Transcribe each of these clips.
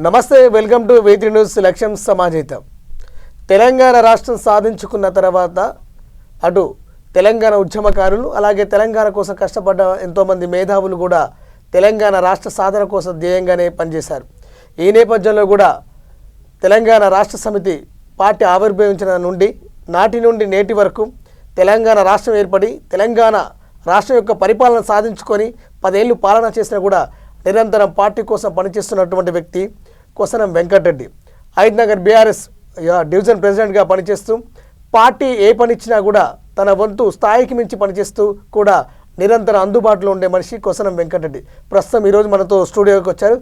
నమస్తే, welcome to V3 news లక్ష్యం సమాజహితం. తెలంగాణ రాష్ట్రం సాధించుకున్న తర్వాత అటు తెలంగాణ ఉద్యమకారులు అలాగే తెలంగాణ కోసం కష్టపడ్డ ఎంతోమంది మేధావులు కూడా తెలంగాణ రాష్ట్ర సాధన కోసం ధ్యేయంగానే పనిచేశారు. ఈ నేపథ్యంలో కూడా తెలంగాణ రాష్ట్ర సమితి పార్టీ ఆవిర్భవించిన నాటి నుండి నేటి వరకు తెలంగాణ రాష్ట్రం ఏర్పడి తెలంగాణ రాష్ట్రం యొక్క పరిపాలన సాధించుకొని 10 ఏళ్ళు పాలన చేసినా కూడా నిరంతరం పార్టీ కోసం పనిచేస్తున్నటువంటి వ్యక్తి కొసనం వెంకటరెడ్డి. హైదనగర్ బీఆర్ఎస్ డివిజన్ ప్రెసిడెంట్గా పనిచేస్తూ పార్టీ ఏ పని ఇచ్చినా కూడా తన వంతు స్థాయికి మించి పనిచేస్తూ కూడా నిరంతరం అందుబాటులో ఉండే మనిషి కొసనం వెంకటరెడ్డి. ప్రస్తుతం ఈరోజు మనతో స్టూడియోకి వచ్చారు.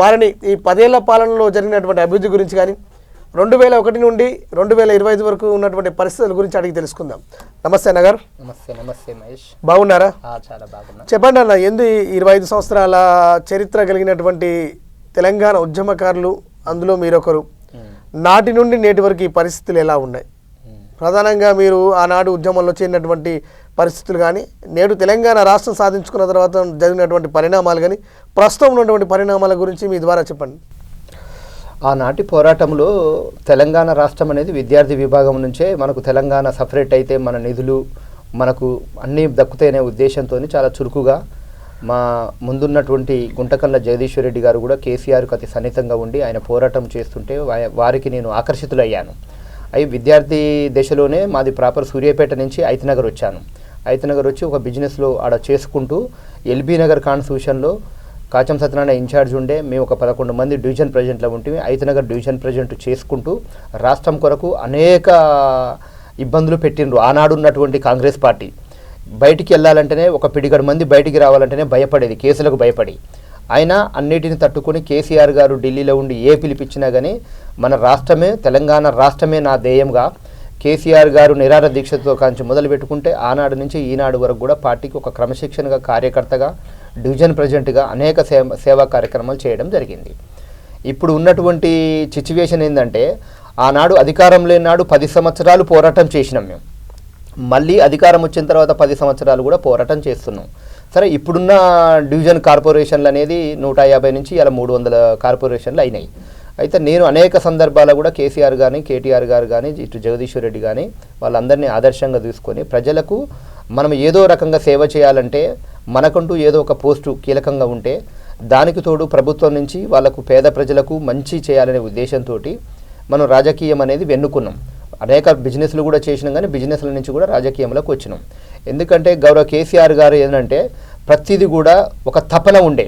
వారిని ఈ 10 ఏళ్ల పాలనలో జరిగినటువంటి అభివృద్ధి గురించి కానీ 2001 నుండి 2025 వరకు ఉన్నటువంటి పరిస్థితుల గురించి అడిగి తెలుసుకుందాం. నమస్తే నగర్. నమస్తే మహేష్. బాగున్నారా? చాలా బాగున్నా. చెప్పండి అన్న, 25 సంవత్సరాల చరిత్ర కలిగినటువంటి తెలంగాణ ఉద్యమకారులు, అందులో మీరొకరు. నాటి నుండి నేటి వరకు ఈ పరిస్థితులు ఎలా ఉన్నాయి? ప్రధానంగా మీరు ఆనాడు ఉద్యమంలో చేరినటువంటి పరిస్థితులు కానీ, నేడు తెలంగాణ రాష్ట్రం సాధించుకున్న తర్వాత జరిగినటువంటి పరిణామాలు కానీ, ప్రస్తుతం ఉన్నటువంటి పరిణామాల గురించి మీ ద్వారా చెప్పండి. ఆనాటి పోరాటంలో తెలంగాణ రాష్ట్రం అనేది విద్యార్థి విభాగం నుంచే మనకు తెలంగాణ సపరేట్ అయితే మన నిధులు మనకు అన్నీ దక్కుతాయనే ఉద్దేశంతో చాలా చురుకుగా మా ముందున్నటువంటి గుంటకల్ల జగదీశ్వర్ రెడ్డి గారు కూడా కేసీఆర్కు అతి సన్నిహితంగా ఉండి ఆయన పోరాటం చేస్తుంటే వారికి నేను ఆకర్షితులయ్యాను. అవి విద్యార్థి దశలోనే మాది ప్రాపర్ సూర్యాపేట నుంచి ఐతనగర్ వచ్చాను. ఐతనగర్ వచ్చి ఒక బిజినెస్లో ఆడ చేసుకుంటూ ఎల్బీ నగర్ కాన్స్టిట్యూషన్లో కాచం సత్యనారాయణ ఇన్ఛార్జ్ ఉండే మేము ఒక 11 మంది డివిజన్ ప్రెసిడెంట్లో ఉంటే ఐతనగర్ డివిజన్ ప్రెసిడెంట్ చేసుకుంటూ రాష్ట్రం కొరకు అనేక ఇబ్బందులు పెట్టిండ్రు. ఆనాడు ఉన్నటువంటి కాంగ్రెస్ పార్టీ బయటికి వెళ్ళాలంటేనే ఒక పిడిగడు మంది బయటికి రావాలంటేనే భయపడేది, కేసులకు భయపడి. ఆయన అన్నిటిని తట్టుకొని కేసీఆర్ గారు ఢిల్లీలో ఉండి ఏ పిలిపించినా కానీ మన రాష్ట్రమే తెలంగాణ రాష్ట్రమే నా ధ్యేయంగా కేసీఆర్ గారు నిరాహార దీక్షతో కాంచి మొదలు పెట్టుకుంటే ఆనాడు నుంచి ఈనాడు వరకు కూడా పార్టీకి ఒక క్రమశిక్షణగా కార్యకర్తగా డివిజన్ ప్రెసిడెంట్గా అనేక సేవా కార్యక్రమాలు చేయడం జరిగింది. ఇప్పుడు ఉన్నటువంటి సిచ్యువేషన్ ఏంటంటే ఆనాడు అధికారం లేనాడు 10 సంవత్సరాలు పోరాటం చేసినాం మేము. మళ్ళీ అధికారం వచ్చిన తర్వాత 10 సంవత్సరాలు కూడా పోరాటం చేస్తున్నాం. సరే, ఇప్పుడున్న డివిజన్ కార్పొరేషన్లు అనేది 150 నుంచి ఇలా 300 కార్పొరేషన్లు అయినాయి. అయితే నేను అనేక సందర్భాల్లో కూడా కేసీఆర్ కానీ కేటీఆర్ గారు కానీ ఇటు జగదీశ్వర్ రెడ్డి కానీ వాళ్ళందరినీ ఆదర్శంగా తీసుకొని ప్రజలకు మనం ఏదో రకంగా సేవ చేయాలంటే మనకంటూ ఏదో ఒక పోస్టు కీలకంగా ఉంటే దానికి తోడు ప్రభుత్వం నుంచి వాళ్ళకు పేద ప్రజలకు మంచి చేయాలనే ఉద్దేశంతో మనం రాజకీయం అనేది వెన్నుకున్నాం. అనేక బిజినెస్లు కూడా చేసినాం కానీ బిజినెస్ల నుంచి కూడా రాజకీయంలోకి వచ్చినాం. ఎందుకంటే గౌరవ కేసీఆర్ గారు ఏంటంటే ప్రతిదీ కూడా ఒక తపన ఉండే.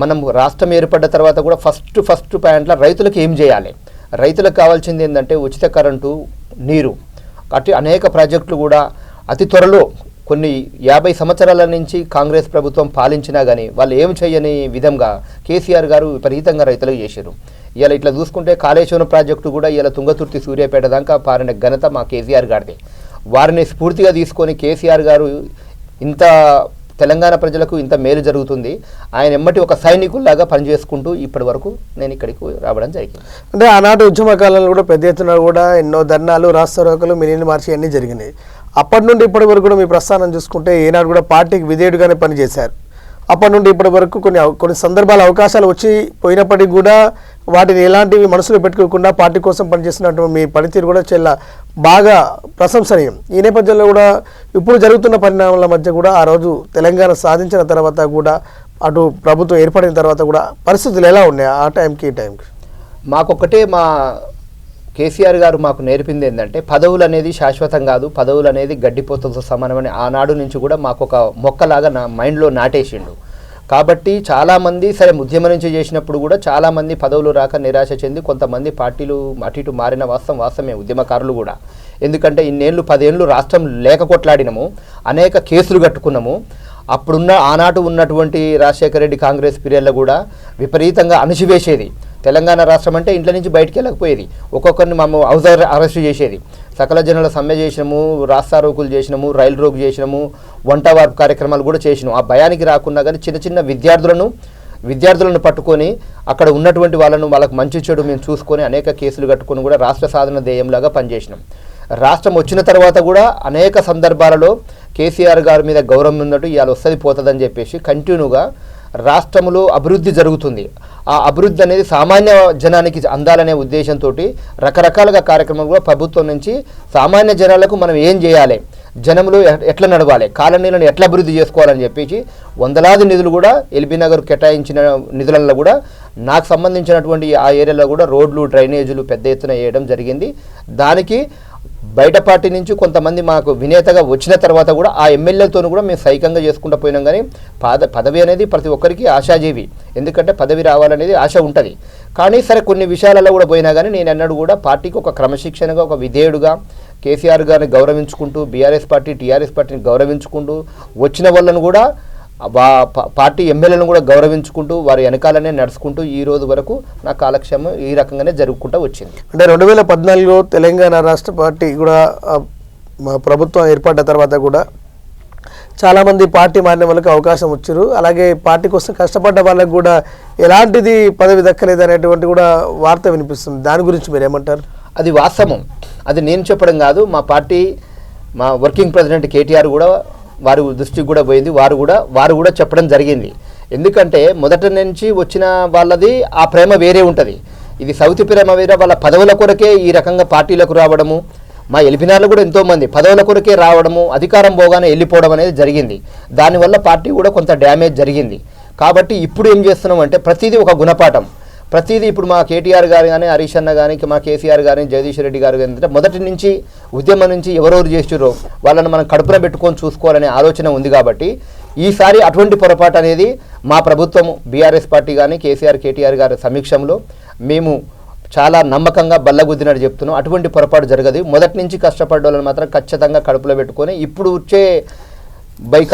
మనం రాష్ట్రం ఏర్పడ్డ తర్వాత కూడా ఫస్ట్ పాయింట్లో రైతులకు ఏం చేయాలి, రైతులకు కావాల్సింది ఏంటంటే ఉచిత కరెంటు, నీరు, అటు అనేక ప్రాజెక్టులు కూడా అతి త్వరలో కొన్ని 50 సంవత్సరాల నుంచి కాంగ్రెస్ ప్రభుత్వం పాలించినా కానీ వాళ్ళు ఏం చేయని విధంగా కేసీఆర్ గారు విపరీతంగా రైతులకు చేశారు. ఇలా ఇట్లా చూసుకుంటే కాళేశ్వరం ప్రాజెక్టు కూడా ఇలా తుంగతుర్తి సూర్యాపేట దాకా పారిన ఘనత మా కేసీఆర్ గారిది. వారిని స్ఫూర్తిగా తీసుకొని కేసీఆర్ గారు ఇంత తెలంగాణ ప్రజలకు ఇంత మేలు జరుగుతుంది, ఆయన ఎమ్మటి ఒక సైనికుల్లాగా పనిచేసుకుంటూ ఇప్పటి వరకు నేను ఇక్కడికి రావడం జరిగింది. అంటే ఆనాటి ఉద్యమ కాలంలో కూడా పెద్ద ఎత్తున కూడా ఎన్నో ధర్నాలు, రాస్తారోకలు, మినీ మార్చి అన్నీ జరిగినాయి. అప్పటి నుండి ఇప్పటి వరకు కూడా మీ ప్రస్థానం చూసుకుంటే ఈనాడు కూడా పార్టీకి విధేయుడుగానే పనిచేశారు. అప్పటి నుండి ఇప్పటి వరకు కొన్ని సందర్భాల అవకాశాలు వచ్చి పోయినప్పటికీ కూడా వాటిని ఎలాంటివి మనసులో పెట్టుకోకుండా పార్టీ కోసం పనిచేస్తున్నటువంటి మీ పనితీరు కూడా చాలా బాగా ప్రశంసనీయం. ఈ నేపథ్యంలో కూడా ఇప్పుడు జరుగుతున్న పరిణామాల మధ్య కూడా ఆ రోజు తెలంగాణ సాధించిన తర్వాత కూడా అటు ప్రభుత్వం ఏర్పడిన తర్వాత కూడా పరిస్థితులు ఎలా ఉన్నాయి ఆ టైంకి ఈ టైంకి? మాకొక్కటే మా కేసీఆర్ గారు మాకు నేర్పింది ఏంటంటే పదవులు అనేది శాశ్వతం కాదు, పదవులు అనేది గడ్డిపోతలతో సమానమని ఆనాడు నుంచి కూడా మాకు ఒక మొక్కలాగా నా మైండ్లో నాటేసిండు. కాబట్టి చాలామంది సరే ఉద్యమం నుంచి చేసినప్పుడు కూడా చాలామంది పదవులు రాక నిరాశ చెంది కొంతమంది పార్టీలు అటు ఇటు మారిన వాస్తవమే ఉద్యమకారులు కూడా. ఎందుకంటే ఇన్నేళ్ళు 10 ఏళ్ళు రాష్ట్రం లేక కొట్లాడినము, అనేక కేసులు కట్టుకున్నాము. అప్పుడున్న ఆనాడు ఉన్నటువంటి రాజశేఖర రెడ్డి కాంగ్రెస్ పీరియడ్లో కూడా విపరీతంగా అణిచివేసేది. తెలంగాణ రాష్ట్రం అంటే ఇంట్లో నుంచి బయటికి వెళ్ళకపోయేది, ఒక్కొక్కరిని మేము హౌస్ అరెస్ట్ చేసేది. సకల జనుల సమ్మె చేసినాము, రాస్తారోకులు చేసినాము, రైలు రోగు చేసినాము, వంట వార్పు కార్యక్రమాలు కూడా చేసినాము. ఆ భయానికి రాకుండా కానీ చిన్న విద్యార్థులను పట్టుకొని అక్కడ ఉన్నటువంటి వాళ్ళకు మంచి చెడు మేము చూసుకొని అనేక కేసులు కట్టుకొని కూడా రాష్ట్ర సాధన ధ్యేయంలాగా పనిచేసినాం. రాష్ట్రం వచ్చిన తర్వాత కూడా అనేక సందర్భాలలో కేసీఆర్ గారి మీద గౌరవం ఉన్నట్టు ఇవాళ వస్తుంది పోతుందని చెప్పేసి కంటిన్యూగా రాష్ట్రంలో అభివృద్ధి జరుగుతుంది. ఆ అభివృద్ధి అనేది సామాన్య జనానికి అందాలనే ఉద్దేశంతో రకరకాలుగా కార్యక్రమాలు కూడా ప్రభుత్వం నుంచి సామాన్య జనాలకు మనం ఏం చేయాలి, జనంలో ఎట్లా నడవాలి, కాలనీలను ఎట్లా అభివృద్ధి చేసుకోవాలని చెప్పేసి వందలాది నిధులు కూడా ఎల్బీ నగర్ కేటాయించిన నిధులలో కూడా నాకు సంబంధించినటువంటి ఆ ఏరియాలో కూడా రోడ్లు, డ్రైనేజీలు పెద్ద ఎత్తున వేయడం జరిగింది. దానికి బయట పార్టీ నుంచి కొంతమంది మాకు వినేతగా వచ్చిన తర్వాత కూడా ఆ ఎమ్మెల్యేలతో కూడా మేము సైకంగా చేసుకుంటూ పోయినాం. కానీ పదవి అనేది ప్రతి ఒక్కరికి ఆశాజీవి, ఎందుకంటే పదవి రావాలనేది ఆశ ఉంటుంది. కానీ సరే కొన్ని విషయాలలో కూడా పోయినా కానీ నేను అన్నాడు కూడా పార్టీకి ఒక క్రమశిక్షణగా, ఒక విధేయుడుగా కేసీఆర్ గారిని గౌరవించుకుంటూ, బీఆర్ఎస్ పార్టీ టీఆర్ఎస్ పార్టీని గౌరవించుకుంటూ, వచ్చిన వాళ్ళను కూడా పార్టీ ఎమ్మెల్యేలను కూడా గౌరవించుకుంటూ వారి వెనకాలనే నడుచుకుంటూ ఈ రోజు వరకు నా కాలక్షేమం ఈ రకంగానే జరుగుకుంటూ వచ్చింది. అంటే 2014లో తెలంగాణ రాష్ట్ర పార్టీ కూడా ప్రభుత్వం ఏర్పడ్డ తర్వాత కూడా చాలామంది పార్టీ మారిన వాళ్ళకి అవకాశం వచ్చారు. అలాగే పార్టీ కోసం కష్టపడ్డ వాళ్ళకి కూడా ఎలాంటిది పదవి దక్కలేదు అనేటువంటి కూడా వార్త వినిపిస్తుంది. దాని గురించి మీరు ఏమంటారు? అది వాస్తవం, అది నేను చెప్పడం కాదు, మా పార్టీ మా వర్కింగ్ ప్రెసిడెంట్ కేటీఆర్ కూడా వారి దృష్టికి కూడా పోయింది, వారు కూడా చెప్పడం జరిగింది. ఎందుకంటే మొదటి నుంచి వచ్చిన వాళ్ళది ఆ ప్రేమ వేరే ఉంటుంది, ఇది సౌతి ప్రేమ వేరే. వాళ్ళ పదవుల కొరకే ఈ రకంగా పార్టీలకు రావడము, మా ఎల్బీనగర్లో కూడా ఎంతోమంది పదవుల కొరకే రావడము, అధికారం పోగానే వెళ్ళిపోవడం అనేది జరిగింది. దానివల్ల పార్టీ కూడా కొంత డ్యామేజ్ జరిగింది. కాబట్టి ఇప్పుడు ఏం చేస్తున్నాం అంటే ప్రతిదీ ఒక గుణపాఠం, ప్రతిదీ ఇప్పుడు మా కేటీఆర్ గారు కానీ, హరీష్ అన్న కానీ, మా కేసీఆర్ గారు, జగదీష్ రెడ్డి గారు కానీ మొదటి నుంచి ఉద్యమం నుంచి ఎవరెవరు చేసిరో వాళ్ళని మనం కడుపున పెట్టుకొని చూసుకోవాలనే ఆలోచన ఉంది. కాబట్టి ఈసారి అటువంటి పొరపాటు అనేది మా ప్రభుత్వం బీఆర్ఎస్ పార్టీ కానీ కేసీఆర్ కేటీఆర్ గారి సమీక్షంలో మేము చాలా నమ్మకంగా బల్లగుద్దినట్టు చెప్తున్నాం. అటువంటి పొరపాటు జరగదు. మొదటి నుంచి కష్టపడ్డ వాళ్ళని మాత్రం ఖచ్చితంగా కడుపులో పెట్టుకొని ఇప్పుడు వచ్చే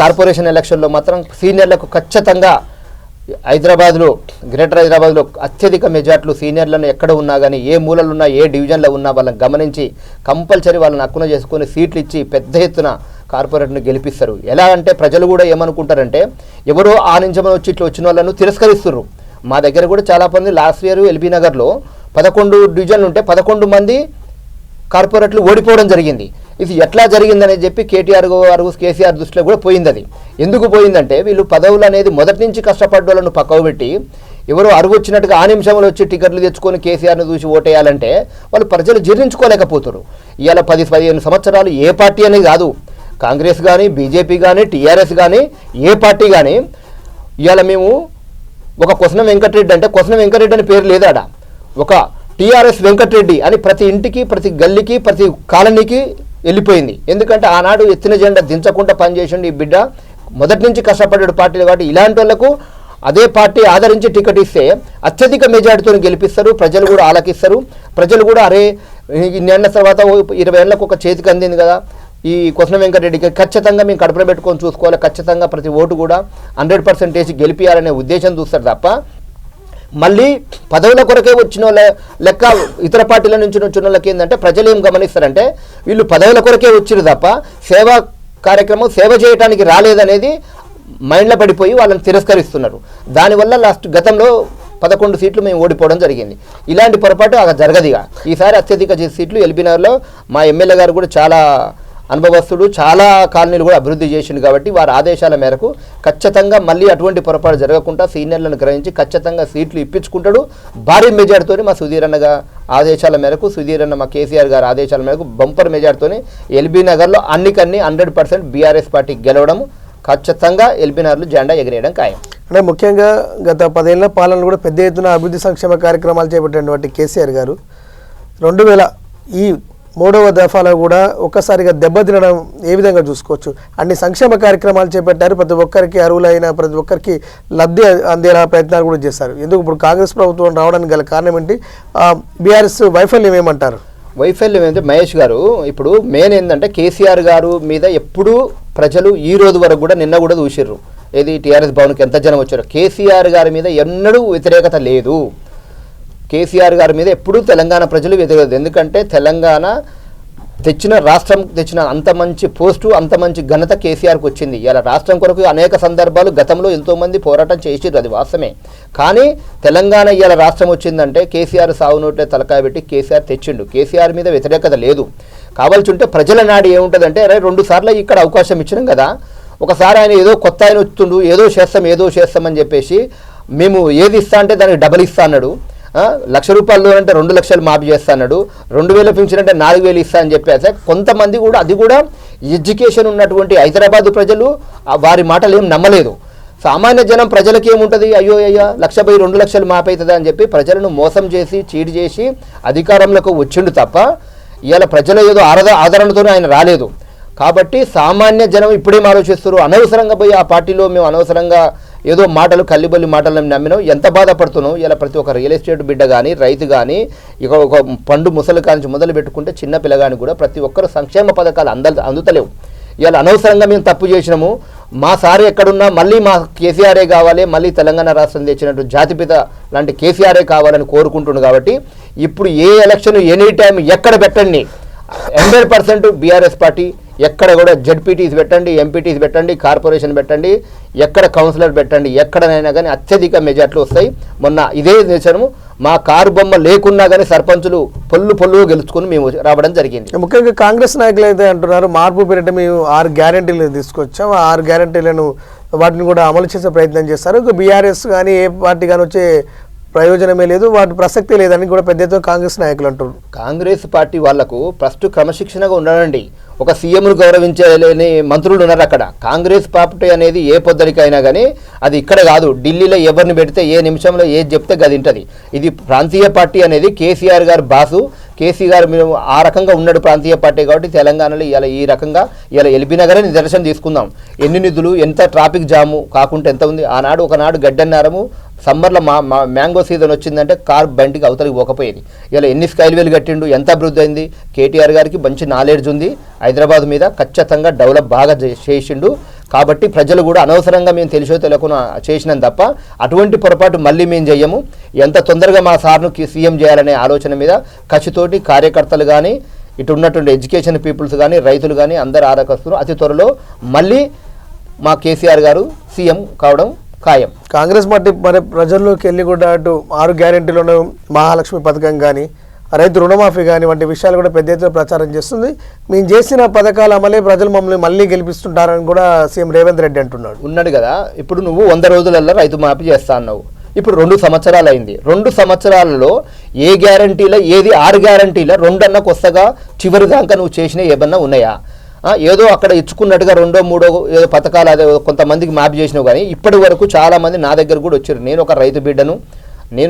కార్పొరేషన్ ఎలక్షన్లో మాత్రం సీనియర్లకు ఖచ్చితంగా హైదరాబాద్లో, గ్రేటర్ హైదరాబాద్లో అత్యధిక మెజార్టీలు సీనియర్లను ఎక్కడ ఉన్నా కానీ, ఏ మూలలు ఉన్నా, ఏ డివిజన్లో ఉన్నా వాళ్ళని గమనించి కంపల్సరీ వాళ్ళని హక్కున చేసుకొని సీట్లు ఇచ్చి పెద్ద ఎత్తున కార్పొరేట్ను గెలిపిస్తారు. ఎలా అంటే ప్రజలు కూడా ఏమనుకుంటారంటే ఎవరో ఆ నించమని వచ్చి ఇట్లా వచ్చిన వాళ్ళను తిరస్కరిస్తున్నారు. మా దగ్గర కూడా చాలా మంది లాస్ట్ ఇయర్ ఎల్బీ నగర్లో 11 డివిజన్లు ఉంటే 11 మంది కార్పొరేట్లు ఓడిపోవడం జరిగింది. ఇది ఎట్లా జరిగిందని చెప్పి కేటీఆర్ గారు కేసీఆర్ దృష్టిలో కూడా పోయింది. అది ఎందుకు పోయిందంటే వీళ్ళు పదవులు అనేది మొదటి నుంచి కష్టపడ్డ వాళ్ళను పక్కకు పెట్టి ఎవరో అరుగు వచ్చినట్టుగా ఆ నిమిషంలో వచ్చి టికెట్లు తెచ్చుకొని కేసీఆర్ను చూసి ఓటేయాలంటే వాళ్ళు ప్రజలు జీర్ణించుకోలేకపోతారు. ఇవాళ 10-15 సంవత్సరాలు ఏ పార్టీ అనేది కాదు, కాంగ్రెస్ కానీ, బీజేపీ కానీ, టీఆర్ఎస్ కానీ, ఏ పార్టీ కానీ ఇవాళ మేము ఒక కొసనం వెంకటరెడ్డి అంటే కొసనం వెంకటరెడ్డి అని పేరు లేదాడ, ఒక టీఆర్ఎస్ వెంకటరెడ్డి అని ప్రతి ఇంటికి, ప్రతి గల్లీకి, ప్రతి కాలనీకి వెళ్ళిపోయింది. ఎందుకంటే ఆనాడు ఎత్తిన జెండా దించకుండా పనిచేసిండు ఈ బిడ్డ, మొదటి నుంచి కష్టపడ్డాడు పార్టీలు. కాబట్టి ఇలాంటి వాళ్ళకు అదే పార్టీ ఆదరించి టికెట్ ఇస్తే అత్యధిక మెజార్టీతో గెలిపిస్తారు, ప్రజలు కూడా ఆలకిస్తారు. ప్రజలు కూడా అరే ఇన్నేళ్ల తర్వాత 20 ఏళ్లకు ఒక చేతికి అందింది కదా ఈ కొసన వెంకటరెడ్డికి, ఖచ్చితంగా మేము కడుపున పెట్టుకొని చూసుకోవాలి, ఖచ్చితంగా ప్రతి ఓటు కూడా 100% గెలిపియాలనే ఉద్దేశం చూస్తారు తప్ప మళ్ళీ పదవుల కొరకే వచ్చిన వాళ్ళ లెక్క ఇతర పార్టీల నుంచి వచ్చిన వాళ్ళకి ఏంటంటే ప్రజలు ఏం గమనిస్తారంటే వీళ్ళు పదవుల కొరకే వచ్చిరు తప్ప సేవా కార్యక్రమం సేవ చేయడానికి రాలేదనేది మైండ్లో పడిపోయి వాళ్ళని తిరస్కరిస్తున్నారు. దానివల్ల గతంలో 11 సీట్లు మేము ఓడిపోవడం జరిగింది. ఇలాంటి పొరపాటు అక్కడ జరగదుగా. ఈసారి అత్యధిక సీట్లు ఎల్బీ నగర్లో మా ఎమ్మెల్యే గారు కూడా చాలా అనుభవస్తుడు, చాలా కాలనీలు కూడా అభివృద్ధి చేసిండు. కాబట్టి వారి ఆదేశాల మేరకు ఖచ్చితంగా మళ్ళీ అటువంటి పొరపాటు జరగకుండా సీనియర్లను గ్రహించి ఖచ్చితంగా సీట్లు ఇప్పించుకుంటాడు. భారీ మెజార్టీతో మా సుధీర్ అన్న ఆదేశాల మేరకు, సుధీర్ అన్న మా కేసీఆర్ గారి ఆదేశాల మేరకు బంపర్ మెజార్టీతో ఎల్బీ నగర్లో అన్నికన్నీ 100% బీఆర్ఎస్ పార్టీ గెలవడం, ఖచ్చితంగా ఎల్బీ నగర్లో జెండా ఎగిరేయడం ఖాయం. అంటే ముఖ్యంగా గత 10 ఏళ్ల పాలనలో కూడా పెద్ద ఎత్తున అభివృద్ధి సంక్షేమ కార్యక్రమాలు చేపట్టినటువంటి కేసీఆర్ గారు 2000 ఈ 3వ దఫాలో కూడా ఒక్కసారిగా దెబ్బతినడం ఏ విధంగా చూసుకోవచ్చు? అన్ని సంక్షేమ కార్యక్రమాలు చేపట్టారు, ప్రతి ఒక్కరికి అర్హులైన ప్రతి ఒక్కరికి లబ్ధి అందేలా ప్రయత్నాలు కూడా చేశారు. ఎందుకు ఇప్పుడు కాంగ్రెస్ ప్రభుత్వం రావడానికి గల కారణం ఏంటి? బీఆర్ఎస్ వైఫల్యం ఏమంటారు? వైఫల్యం ఏంటంటే మహేష్ గారు ఇప్పుడు మెయిన్ ఏంటంటే కేసీఆర్ గారు మీద ఎప్పుడూ ప్రజలు ఈ రోజు వరకు కూడా నిన్న కూడా చూసిర్రు. ఏది టీఆర్ఎస్ భవన్కి ఎంత జనం వచ్చారు. కేసీఆర్ గారి మీద ఎన్నడూ వ్యతిరేకత లేదు. కేసీఆర్ గారి మీద ఎప్పుడూ తెలంగాణ ప్రజలు వ్యతిరేకత. ఎందుకంటే తెలంగాణ రాష్ట్రం తెచ్చిన అంత మంచి పోస్టు, అంత మంచి ఘనత కేసీఆర్కి వచ్చింది. ఇలా రాష్ట్రం కొరకు అనేక సందర్భాలు గతంలో ఎంతోమంది పోరాటం చేసిర్రు, అది వాస్తవమే. కానీ తెలంగాణ ఇలా రాష్ట్రం వచ్చిందంటే కేసీఆర్ సాగు నోట్లే తలకాయ పెట్టి కేసీఆర్ తెచ్చిండు. కేసీఆర్ మీద వ్యతిరేకత లేదు. కావాల్సి ఉంటే ప్రజల నాడు ఏముంటుందంటే 2 సార్లు ఇక్కడ అవకాశం ఇచ్చినాం కదా, ఒకసారి ఆయన ఏదో కొత్త ఆయన వస్తుండు, ఏదో చేస్తామని చెప్పేసి మేము ఏది ఇస్తా అంటే దానికి డబల్ ఇస్తా అన్నాడు. 1,00,000 రూపాయలు అంటే 2 లక్షలు మాఫీ చేస్తా అన్నాడు. 2,000 పింఛన్ అంటే 4,000 ఇస్తా అని చెప్పేసి కొంతమంది కూడా అది కూడా ఎడ్యుకేషన్ ఉన్నటువంటి హైదరాబాద్ ప్రజలు వారి మాటలు ఏం నమ్మలేదు. సామాన్య జనం ప్రజలకి ఏముంటుంది, అయ్యో 1,00,000 2 లక్షలు మాపవుతుందా అని చెప్పి ప్రజలను మోసం చేసి చీట్ చేసి అధికారంలోకి వచ్చిండు తప్ప ఇవాళ ప్రజల ఏదో ఆదరణతోనే ఆయన రాలేదు. కాబట్టి సామాన్య జనం ఇప్పుడేం ఆలోచిస్తారు, అనవసరంగా పోయి ఆ పార్టీలో మేము అనవసరంగా ఏదో మాటలు కల్లిబల్లి మాటలను నమ్మినాం, ఎంత బాధపడుతున్నాం. ఇలా ప్రతి ఒక్క రియల్ ఎస్టేట్ బిడ్డ కానీ రైతు కానీ ఇక ఒక పండు ముసలి కానించి మొదలు పెట్టుకుంటే చిన్న పిల్లగాని కూడా ప్రతి ఒక్కరు సంక్షేమ పథకాలు అందుతలేవు. ఇవాళ అనవసరంగా మేము తప్పు చేసినాము, మా సారి ఎక్కడున్నా మళ్ళీ మా కేసీఆరే కావాలి, మళ్ళీ తెలంగాణ రాష్ట్రం తెచ్చినట్టు జాతిపిత లాంటి కేసీఆరే కావాలని కోరుకుంటుండు. కాబట్టి ఇప్పుడు ఏ ఎలక్షన్ ఎనీ టైం ఎక్కడ పెట్టండి 100% బీఆర్ఎస్ పార్టీ, ఎక్కడ కూడా జడ్పీటీస్ పెట్టండి, ఎంపీటీస్ పెట్టండి, కార్పొరేషన్ పెట్టండి, ఎక్కడ కౌన్సిలర్ పెట్టండి, ఎక్కడనైనా కానీ అత్యధిక మెజార్టీలు వస్తాయి. మొన్న ఇదే దేశము మా కారు బొమ్మ లేకున్నా కానీ సర్పంచులు పొల్లు గెలుచుకుని మేము రావడం జరిగింది. ముఖ్యంగా కాంగ్రెస్ నాయకులు అయితే అంటున్నారు మార్పు పేరిట మేము 6 గ్యారెంటీలు తీసుకొచ్చాం, 6 గ్యారెంటీలను వాటిని కూడా అమలు చేసే ప్రయత్నం చేస్తారు. బీఆర్ఎస్ కానీ ఏ పార్టీ కానీ వచ్చే ప్రయోజనమే లేదు, వాటి ప్రసక్తి లేదని కూడా పెద్ద ఎత్తున కాంగ్రెస్ నాయకులు అంటున్నారు. కాంగ్రెస్ పార్టీ వాళ్లకు ఫస్ట్ క్రమశిక్షణగా ఉండాలండి. ఒక సీఎంను గౌరవించలేని మంత్రులు ఉన్నారు అక్కడ. కాంగ్రెస్ పార్టీ అనేది ఏ పొద్దరికైనా కానీ అది ఇక్కడ కాదు, ఢిల్లీలో ఎవరిని పెడితే ఏ నిమిషంలో ఏది చెప్తే గది ఉంటుంది. ఇది ప్రాంతీయ పార్టీ అనేది కేసీఆర్ గారు బాసు, కేసీఆర్ మేము ఆ రకంగా ఉన్నాడు ప్రాంతీయ పార్టీ. కాబట్టి తెలంగాణలో ఇలా ఈ రకంగా ఇలా ఎల్బీ నగరే నిదర్శనం తీసుకుందాం. ఎన్ని నిధులు, ఎంత ట్రాఫిక్ జాము కాకుండా ఎంత ఉంది. ఒకనాడు గడ్డన్నారము సమ్మర్లో మ్యాంగో సీజన్ వచ్చిందంటే కార్ బండికి అవతలికి పోకపోయేది. ఇలా ఎన్ని స్కైల్వేలు కట్టిండు, ఎంత అభివృద్ధి అయింది. కేటీఆర్ గారికి మంచి నాలెడ్జ్ ఉంది హైదరాబాద్ మీద, ఖచ్చితంగా డెవలప్ బాగా చేసిండు. కాబట్టి ప్రజలు కూడా అనవసరంగా మేము తెలిసో తెలియకుండా చేసినాం తప్ప అటువంటి పొరపాటు మళ్ళీ మేము చెయ్యము. ఎంత తొందరగా మా సార్ను సీఎం చేయాలనే ఆలోచన మీద కసితోటి కార్యకర్తలు కానీ ఇటు ఉన్నటువంటి ఎడ్యుకేషన్ పీపుల్స్ కానీ రైతులు కానీ అందరు ఆరకస్తున్నారు. అతి త్వరలో మళ్ళీ మా కేసీఆర్ గారు సీఎం కావడం ఖాయం. కాంగ్రెస్ పార్టీ మరి ప్రజల్లోకి వెళ్ళి కూడా అటు 6 గ్యారెంటీలను మహాలక్ష్మి పథకం కానీ రైతు రుణమాఫీ కానీ వంటి విషయాలు కూడా పెద్ద ఎత్తున ప్రచారం చేస్తుంది. మేము చేసిన పథకాల అమలే ప్రజలు మమ్మల్ని మళ్ళీ గెలిపిస్తుంటారని కూడా సీఎం రేవంత్ రెడ్డి ఉన్నాడు కదా. ఇప్పుడు నువ్వు 100 రోజులలో రైతు మాఫీ చేస్తా అన్నావు. ఇప్పుడు 2 సంవత్సరాలు అయింది. 2 సంవత్సరాలలో ఏ గ్యారంటీలో ఏది 6 గ్యారంటీలో 2 అన్న కొత్తగా చివరి దాకా నువ్వు చేసినా ఏమన్నా ఉన్నాయా? ఏదో అక్కడ ఇచ్చుకున్నట్టుగా 2, 3 ఏదో పథకాలు అదే కొంతమందికి మాఫీ చేసినావు. కానీ ఇప్పటి వరకు చాలామంది నా దగ్గర కూడా వచ్చారు. నేను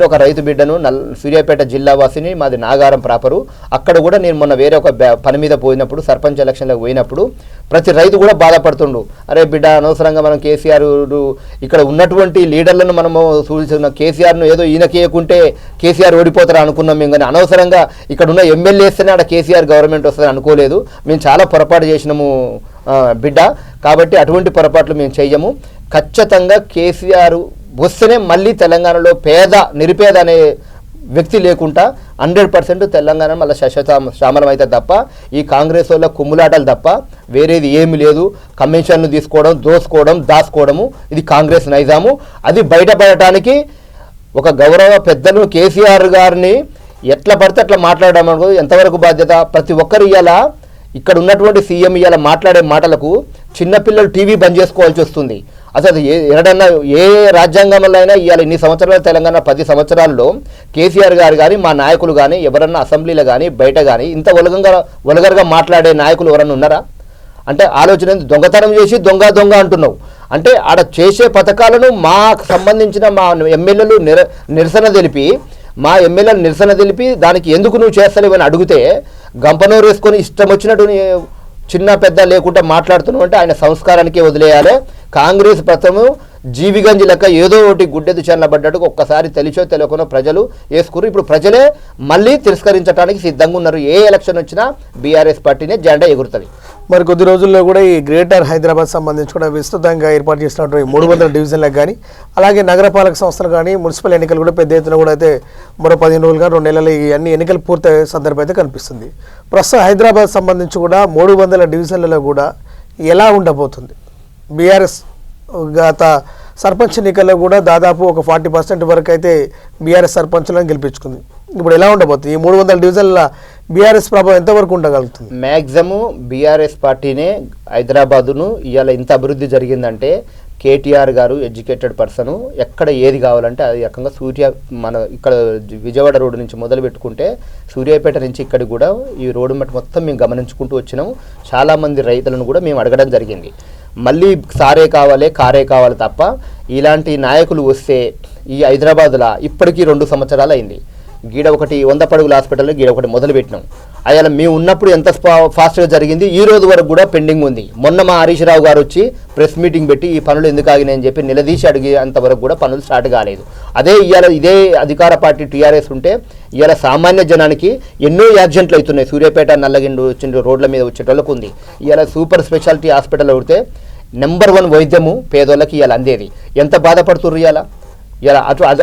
ఒక రైతు బిడ్డను సూర్యాపేట జిల్లా వాసిని, మాది నాగారం ప్రాపరు. అక్కడ కూడా నేను మొన్న వేరే ఒక పని మీద పోయినప్పుడు సర్పంచ్ ఎలక్షన్లకు పోయినప్పుడు ప్రతి రైతు కూడా బాధపడుతుండు. అరే బిడ్డ, అనవసరంగా మనం కేసీఆర్ ఇక్కడ ఉన్నటువంటి లీడర్లను మనము చూసిన కేసీఆర్ను ఏదో ఈయనకేయకుంటే కేసీఆర్ ఓడిపోతారు అనుకున్నాం మేము. కానీ అనవసరంగా ఇక్కడ ఉన్న ఎమ్మెల్యేస్తేనే ఆడ కేసీఆర్ గవర్నమెంట్ వస్తుంది అనుకోలేదు. మేము చాలా పొరపాటు చేసినాము బిడ్డ. కాబట్టి అటువంటి పొరపాట్లు మేము చెయ్యము. ఖచ్చితంగా కేసీఆర్ వస్తేనే మళ్ళీ తెలంగాణలో నిరుపేద అనే వ్యక్తి లేకుండా 100% తెలంగాణ మళ్ళీ శ్యామలం అయితే తప్ప ఈ కాంగ్రెస్ వాళ్ళ కుమ్ములాటలు తప్ప వేరేది ఏమి లేదు. కమిషన్లు తీసుకోవడం, దాచుకోవడము ఇది కాంగ్రెస్ నైజాము. అది బయటపడటానికి ఒక గౌరవ పెద్దలు కేసీఆర్ గారిని ఎట్లా పడితే అట్లా మాట్లాడడం అనుకో ఎంతవరకు బాధ్యత. ప్రతి ఒక్కరు ఇవాళ ఇక్కడ ఉన్నటువంటి సీఎం ఇవాళ మాట్లాడే మాటలకు చిన్నపిల్లలు టీవీ బంద్ చేసుకోవాల్సి వస్తుంది. అసలు ఎక్కడన్నా ఏ రాజ్యాంగంలో అయినా ఇవాళ ఇన్ని సంవత్సరాలు తెలంగాణ 10 సంవత్సరాల్లో కేసీఆర్ గారు కానీ మా నాయకులు కానీ ఎవరన్నా అసెంబ్లీలో కానీ బయట కానీ ఇంత వల్గర్గా మాట్లాడే నాయకులు ఎవరన్నా ఉన్నారా? అంటే ఆలోచన దొంగతనం చేసి దొంగ అంటున్నావు. అంటే ఆడ చేసే పథకాలను మాకు సంబంధించిన మా ఎమ్మెల్యేలు నిరసన తెలిపి దానికి ఎందుకు నువ్వు చేస్తలేవని అడిగితే గంపనూరు వేసుకొని ఇష్టం వచ్చినట్టు చిన్న పెద్ద లేకుండా మాట్లాడుతున్నావు. అంటే ఆయన సంస్కారానికే వదిలేయాలి. కాంగ్రెస్ ప్రథమం జీవిగంజి లెక్క ఏదో ఒకటి గుడ్డెదు చెన్నబడ్డట్టు ఒక్కసారి తెలిసో తెలియకుండా ప్రజలు వేసుకున్నారు. ఇప్పుడు ప్రజలే మళ్ళీ తిరస్కరించడానికి సిద్ధంగా ఉన్నారు. ఏ ఎలక్షన్ వచ్చినా బీఆర్ఎస్ పార్టీనే జెండా ఎగురుతుంది. మరి కొద్ది రోజుల్లో కూడా ఈ గ్రేటర్ హైదరాబాద్ సంబంధించి కూడా విస్తృతంగా ఏర్పాటు చేసినటువంటి 300 డివిజన్లకు కానీ అలాగే నగరపాలక సంస్థలు కానీ మున్సిపల్ ఎన్నికలు కూడా పెద్ద ఎత్తున కూడా అయితే మరో 15 రోజులుగా 2 నెలలు ఈ అన్ని ఎన్నికలు పూర్తయ్యే సందర్భం అయితే కనిపిస్తుంది. ప్రస్తుతం హైదరాబాద్ సంబంధించి కూడా 300 డివిజన్లలో కూడా ఎలా ఉండబోతుంది? బీఆర్ఎస్ గత సర్పంచ్ ఎన్నికల్లో కూడా దాదాపు ఒక 40% వరకు అయితే బీఆర్ఎస్ సర్పంచ్లను గెలిపించుకుంది. ఇప్పుడు ఎలా ఉండబోతుంది? ఈ 300 డివిజన్ల బీఆర్ఎస్ ప్రభావం ఎంతవరకు ఉండగలుగుతుంది? మ్యాక్సిమం బీఆర్ఎస్ పార్టీనే హైదరాబాదును ఇవాళ ఇంత అభివృద్ధి జరిగిందంటే కేటీఆర్ గారు ఎడ్యుకేటెడ్ పర్సన్, ఎక్కడ ఏది కావాలంటే అది రకంగా మన ఇక్కడ విజయవాడ రోడ్డు నుంచి మొదలు పెట్టుకుంటే సూర్యాపేట నుంచి ఇక్కడికి కూడా ఈ రోడ్డు మట్టి మొత్తం మేము గమనించుకుంటూ వచ్చినాం. చాలామంది రైతులను కూడా మేము అడగడం జరిగింది. మళ్ళీ సారే కావాలి కారే కావాలి తప్ప ఇలాంటి నాయకులు వస్తే ఈ హైదరాబాద్లో ఇప్పటికీ 2 సంవత్సరాలు అయింది. గీడ ఒకటి 100 పడుగుల హాస్పిటల్లో గీడ ఒకటి మొదలు పెట్టినాం. అలా మేము ఉన్నప్పుడు ఎంత ఫాస్ట్గా జరిగింది, ఈ రోజు వరకు కూడా పెండింగ్ ఉంది. మొన్న మా హరీష్ రావు గారు వచ్చి ప్రెస్ మీటింగ్ పెట్టి ఈ పనులు ఎందుకు ఆగినాయని చెప్పి నిలదీసి అడిగేంతవరకు కూడా పనులు స్టార్ట్ కాలేదు. అదే ఇదే అధికార పార్టీ టీఆర్ఎస్ ఉంటే ఇవాళ సామాన్య జనానికి ఎన్నో యాక్సిడెంట్లు అవుతున్నాయి. సూర్యాపేట నల్లగిండు వచ్చిన రోడ్ల మీద వచ్చేటోళ్ళకు ఉంది. ఇవాళ సూపర్ స్పెషాలిటీ హాస్పిటల్ ఉడితే నెంబర్ 1 వైద్యము పేదోళ్ళకి ఇవాళ అందేది. ఎంత బాధపడుతుర్రు ఇవాళ. ఇలా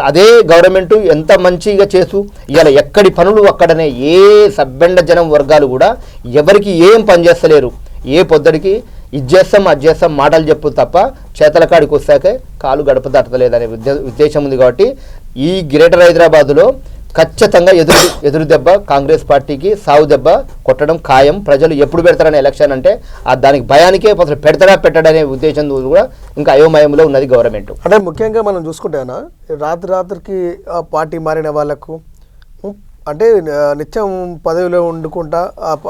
అదే గవర్నమెంట్ ఎంత మంచిగా చేస్తూ ఇవాళ ఎక్కడి పనులు అక్కడనే ఏ సబ్బెండ జనం వర్గాలు కూడా ఎవరికి ఏం పని చేస్తలేరు. ఏ పొద్దుడికి ఇచ్చేస్తాం అది చేస్తాం మాటలు చెప్పు తప్ప చేతల కాడికి వస్తాకే కాలు గడప దాటలేదనే ఉద్దేశం ఉంది. కాబట్టి ఈ గ్రేటర్ హైదరాబాదులో ఖచ్చితంగా ఎదురు దెబ్బ కాంగ్రెస్ పార్టీకి సావు దెబ్బ కొట్టడం ఖాయం. ప్రజలు ఎప్పుడు పెడతారనే ఎలక్షన్ అంటే దానికి భయానికే అసలు పెడతారా పెట్టడనే ఉద్దేశం కూడా ఇంకా అయోమయంలో ఉన్నది గవర్నమెంట్. అంటే ముఖ్యంగా మనం చూసుకుంటేనా రాత్రికి పార్టీ మారిన వాళ్ళకు అంటే నిత్యం పదవిలో వండుకుంటా